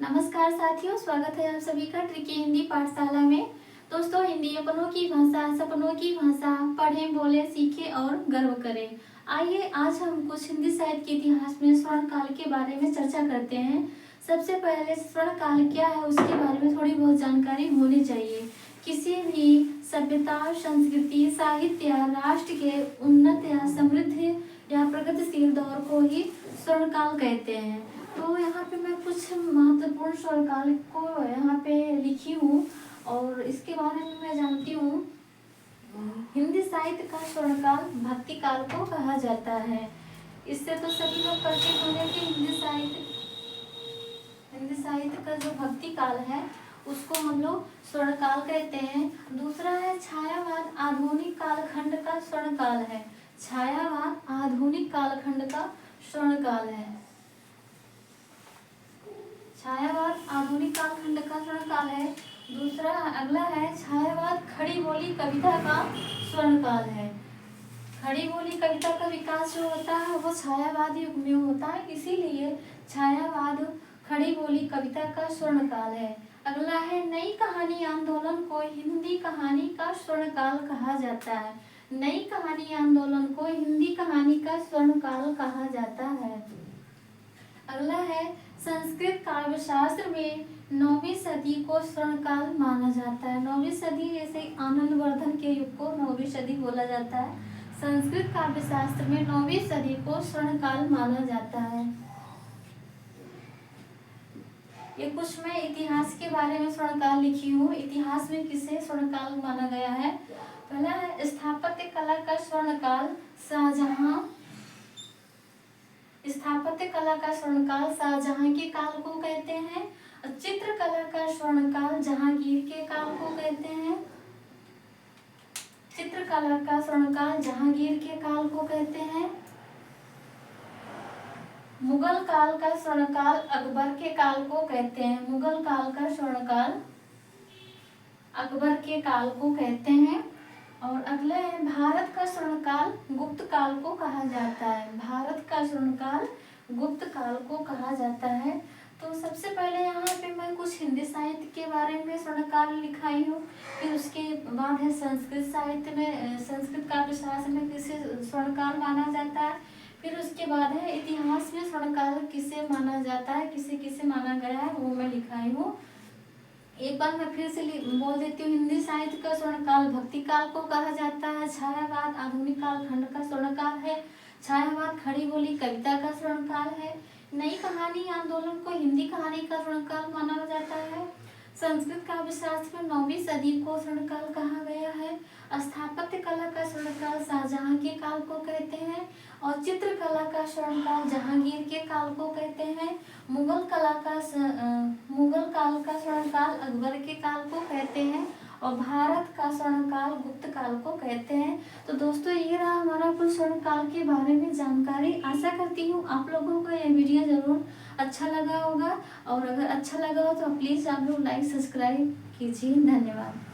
नमस्कार साथियों, स्वागत है आप सभी का ट्रिकी हिंदी पाठशाला में। दोस्तों, हिंदी अपनों की भाषा, सपनों की भाषा, पढ़ें, बोलें, सीखें और गर्व करें। आइए आज हम कुछ हिंदी साहित्य के इतिहास में स्वर्ण काल के बारे में चर्चा करते हैं। सबसे पहले स्वर्ण काल क्या है उसके बारे में थोड़ी बहुत जानकारी होनी चाहिए। किसी भी सभ्यता, संस्कृति, साहित्य या राष्ट्र के उन्नत या समृद्ध या प्रगतिशील दौर को ही स्वर्ण काल कहते हैं। तो यहाँ पे मैं कुछ महत्वपूर्ण स्वर्णकाल को यहाँ पे लिखी हूँ और इसके बारे में मैं जानती हूँ। हिंदी साहित्य का स्वर्णकाल भक्ति काल को कहा जाता है। इससे तो सभी लोग परिचित होंगे कि हिंदी साहित्य का जो भक्ति काल है उसको हम लोग स्वर्णकाल कहते हैं। दूसरा है छायावाद आधुनिक कालखंड का स्वर्णकाल है। छायावाद आधुनिक कालखंड का स्वर्णकाल है। छायावाद आधुनिक कालखंड का स्वर्णकाल है। दूसरा अगला है छायावाद खड़ी बोली कविता का स्वर्णकाल है। खड़ी बोली कविता का विकास जो होता है वो छायावाद युग में होता है, इसीलिए छायावाद खड़ी बोली कविता का स्वर्णकाल है। अगला है नई कहानी आंदोलन को हिंदी कहानी का स्वर्णकाल कहा जाता है। नई कहानी आंदोलन को हिंदी कहानी का स्वर्णकाल कहा जाता है। अगला है संस्कृत काव्यशास्त्र में 9वीं सदी को स्वर्णकाल माना जाता है। 9वीं सदी जैसे आनंदवर्धन के युग को 9वीं सदी बोला जाता है। संस्कृत काव्यशास्त्र में 9वीं सदी को स्वर्णकाल माना जाता है। ये कुछ मैं इतिहास के बारे में स्वर्णकाल लिखी हूँ। इतिहास में किसे स्वर्णकाल माना गया है? पहला है स्थापत्य कला का स्वर्णकाल शाहजहां। स्थापत्य कला का स्वर्णकाल शाहजहां के काल को कहते हैं। चित्रकला का स्वर्णकाल जहांगीर के काल को कहते हैं। चित्रकला का स्वर्णकाल जहांगीर के काल को कहते हैं। मुगल काल का स्वर्णकाल अकबर के काल को कहते हैं। मुगल काल का स्वर्णकाल अकबर के काल को कहते हैं। और अगला है भारत का स्वर्णकाल गुप्त काल को कहा जाता है। भारत का स्वर्णकाल गुप्त काल को कहा जाता है। तो सबसे पहले यहाँ पे मैं कुछ हिंदी साहित्य के बारे में स्वर्णकाल लिखाई हूँ। फिर उसके बाद है संस्कृत साहित्य में, संस्कृत काव्यशास्त्र में किसे स्वर्णकाल माना जाता है। फिर उसके बाद है इतिहास में स्वर्णकाल किसे माना जाता है, किसे किसे माना गया है, वो मैं लिखाई हूँ। एक बार मैं फिर से बोल देती हूँ। हिंदी साहित्य का स्वर्णकाल भक्ति काल को कहा जाता है। छायावाद आधुनिक कालखंड का स्वर्णकाल है। छायावाद खड़ी बोली कविता का स्वर्णकाल है। नई कहानी आंदोलन को हिंदी कहानी का स्वर्णकाल माना जाता है। संस्कृत काव्यशास्त्र में 9वीं सदी को स्वर्णकाल कहा गया है। स्थापत्य कला का स्वर्णकाल शाहजहां के काल को कहते हैं और चित्रकला का स्वर्णकाल जहांगीर के काल को कहते हैं। मुगल काल का स्वर्णकाल अकबर के काल को कहते हैं और भारत का स्वर्णकाल गुप्त काल को कहते हैं। तो दोस्तों, ये रहा हमारा कुछ स्वर्णकाल के बारे में जानकारी। आशा करती हूँ आप लोगों को यह वीडियो जरूर अच्छा लगा होगा और अगर अच्छा लगा हो तो प्लीज़ आप लोग लाइक सब्सक्राइब कीजिए। धन्यवाद।